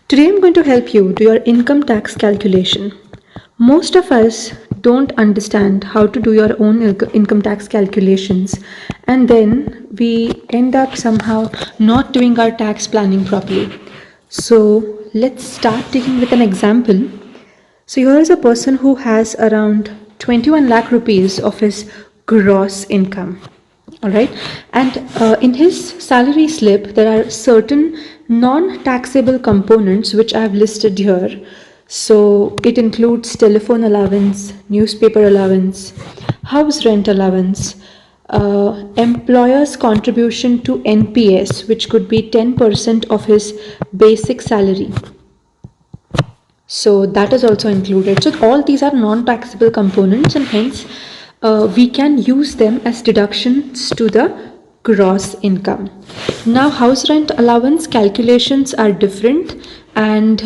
Today I'm going to help you do your income tax calculation. Most of us don't understand how to do your own income tax calculations, and then we end up somehow not doing our tax planning properly. So let's start taking with an example. So here is a person who has around 21 lakh rupees of his gross income. All right. And in his salary slip, there are certain non-taxable components which I have listed here. So it includes telephone allowance, newspaper allowance, house rent allowance, employer's contribution to NPS, which could be 10% of his basic salary. So that is also included. So all these are non-taxable components, and hence we can use them as deductions to the gross income. Now house rent allowance calculations are different, and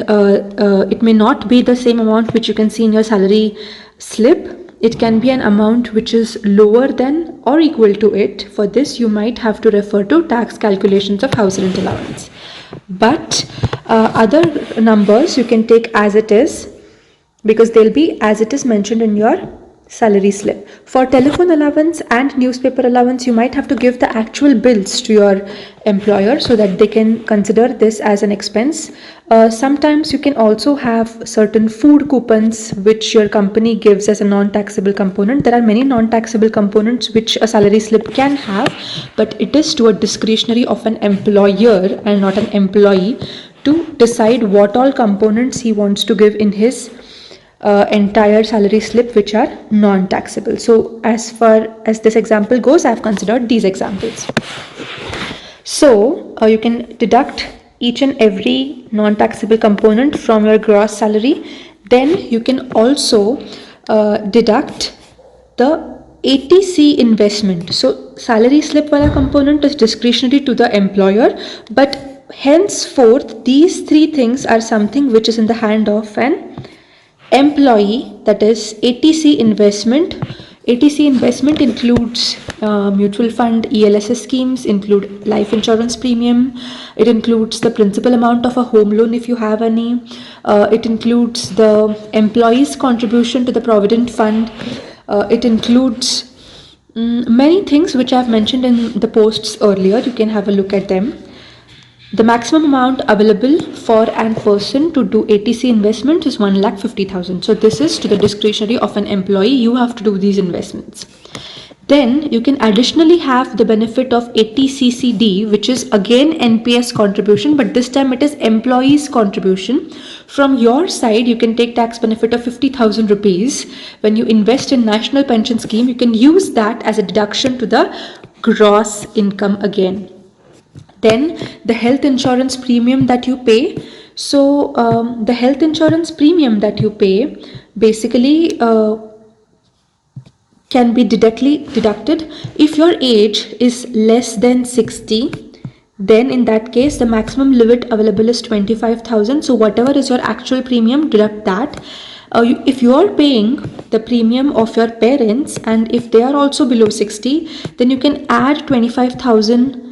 it may not be the same amount which you can see in your salary slip. It can be an amount which is lower than or equal to it. For this, you might have to refer to tax calculations of house rent allowance. But other numbers you can take as it is, because they'll be as it is mentioned in your salary slip. For telephone allowance and newspaper allowance, you might have to give the actual bills to your employer so that they can consider this as an expense. Sometimes you can also have certain food coupons which your company gives as a non-taxable component. There are many non-taxable components which a salary slip can have, but it is to a discretionary of an employer and not an employee to decide what all components he wants to give in his entire salary slip which are non-taxable. So as far as this example goes, I have considered these examples. So you can deduct each and every non-taxable component from your gross salary. Then you can also deduct the ATC investment. So salary slip wala component is discretionary to the employer, but henceforth these three things are something which is in the hand of an employee, that is ATC investment. ATC investment includes mutual fund, ELSS schemes, include life insurance premium. It includes the principal amount of a home loan if you have any. It includes the employee's contribution to the provident fund. It includes many things which I have mentioned in the posts earlier. You can have a look at them. The maximum amount available for an person to do ATC investment is 1,50,000. So this is to the discretionary of an employee. You have to do these investments. Then you can additionally have the benefit of ATCCD, which is again NPS contribution, but this time it is employees contribution. From your side, you can take tax benefit of 50,000 rupees. When you invest in National Pension Scheme, you can use that as a deduction to the gross income again. Then the health insurance premium that you pay. So the health insurance premium that you pay basically can be deducted if your age is less than 60. Then in that case the maximum limit available is 25,000. So whatever is your actual premium, deduct that. If you are paying the premium of your parents and if they are also below 60, then you can add 25,000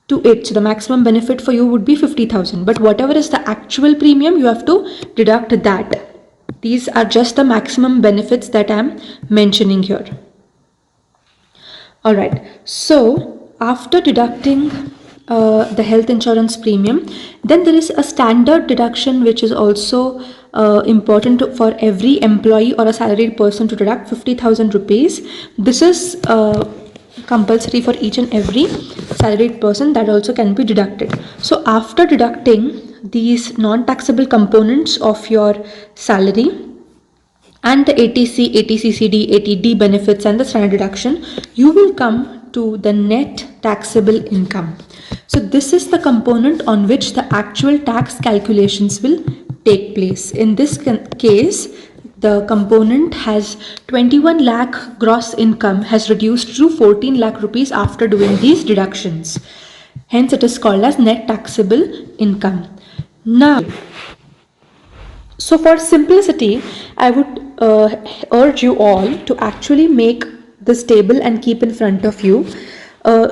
to it. So the maximum benefit for you would be 50,000, but whatever is the actual premium, you have to deduct that. These are just the maximum benefits that I am mentioning here. All right. So after deducting the health insurance premium, then there is a standard deduction which is also important for every employee or a salaried person to deduct 50,000 rupees. This is compulsory for each and every salaried person. That also can be deducted. So after deducting these non-taxable components of your salary and the ATC, ATCCD, ATD benefits and the standard deduction, you will come to the net taxable income. So this is the component on which the actual tax calculations will take place. In this case, the component has 21 lakh gross income has reduced to 14 lakh rupees after doing these deductions. Hence it is called as net taxable income. Now, so for simplicity, I would urge you all to actually make this table and keep in front of you.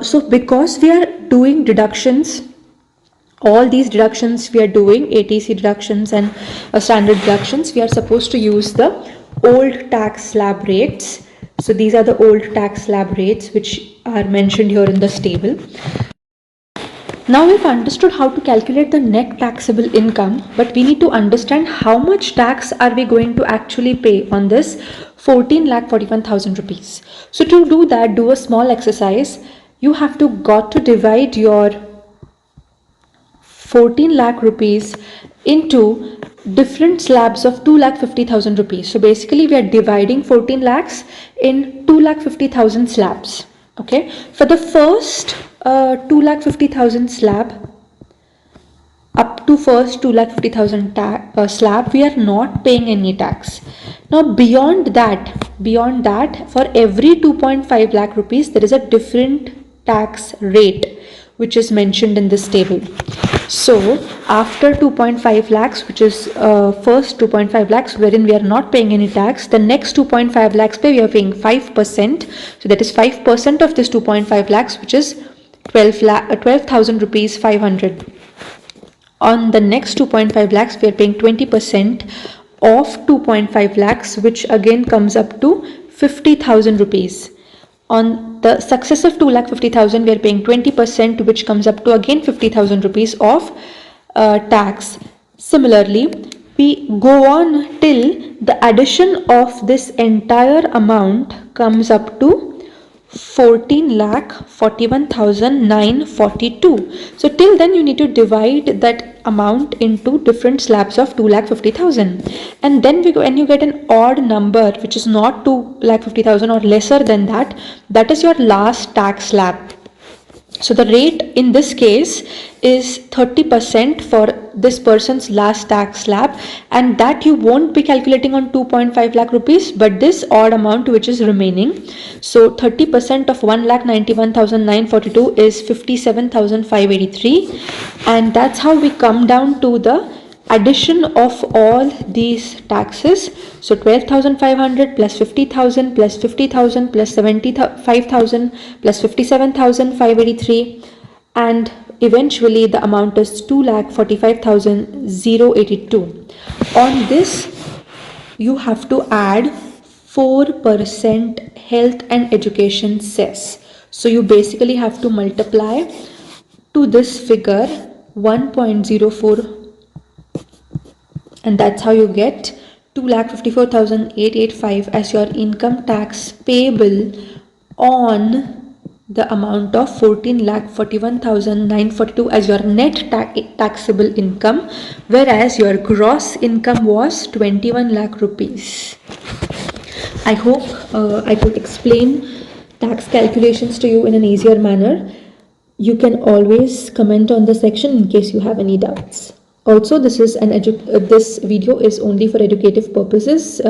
So because we are doing deductions all these deductions we are doing, ATC deductions and standard deductions, we are supposed to use the old tax slab rates. So these are the old tax slab rates which are mentioned here in this table. Now we've understood how to calculate the net taxable income, but we need to understand how much tax are we going to actually pay on this 14,41,000 rupees. So to do that, do a small exercise. You have to divide your 14 lakh rupees into different slabs of 2,50,000 rupees. So basically we are dividing 14 lakhs in 2,50,000 slabs. Okay, for the first 2,50,000 slab, up to first 2,50,000 slab, we are not paying any tax. Now beyond that, for every 2.5 lakh rupees, there is a different tax rate which is mentioned in this table. So after 2.5 lakhs, which is first 2.5 lakhs wherein we are not paying any tax, the next 2.5 lakhs pay we are paying 5%. So that is 5% of this 2.5 lakhs, which is 12,000 rupees 500. On the next 2.5 lakhs, we are paying 20% of 2.5 lakhs, which again comes up to 50,000 rupees. On the successive 2,50,000, we are paying 20%, which comes up to again 50,000 rupees of tax. Similarly, we go on till the addition of this entire amount comes up to 14,41,942. So till then you need to divide that amount into different slabs of 2,50,000, and then when you get an odd number which is not 2,50,000 or lesser than that, that is your last tax slab. So the rate in this case is 30% for this person's last tax slab, and that you won't be calculating on 2.5 lakh rupees, but this odd amount which is remaining. So 30% of 1,91,942 is 57,583, and that's how we come down to the addition of all these taxes. So 12,500 plus 50,000 plus 50,000 plus 75,000 plus 57,583, and eventually the amount is 2,45,082. On this you have to add 4% health and education cess. So you basically have to multiply to this figure 1.04, and that's how you get 2,54,885 as your income tax payable on the amount of 14,41,942 as your net taxable income, whereas your gross income was 21 lakh rupees. I hope I could explain tax calculations to you in an easier manner. You can always comment on the section in case you have any doubts. Also, this video is only for educative purposes.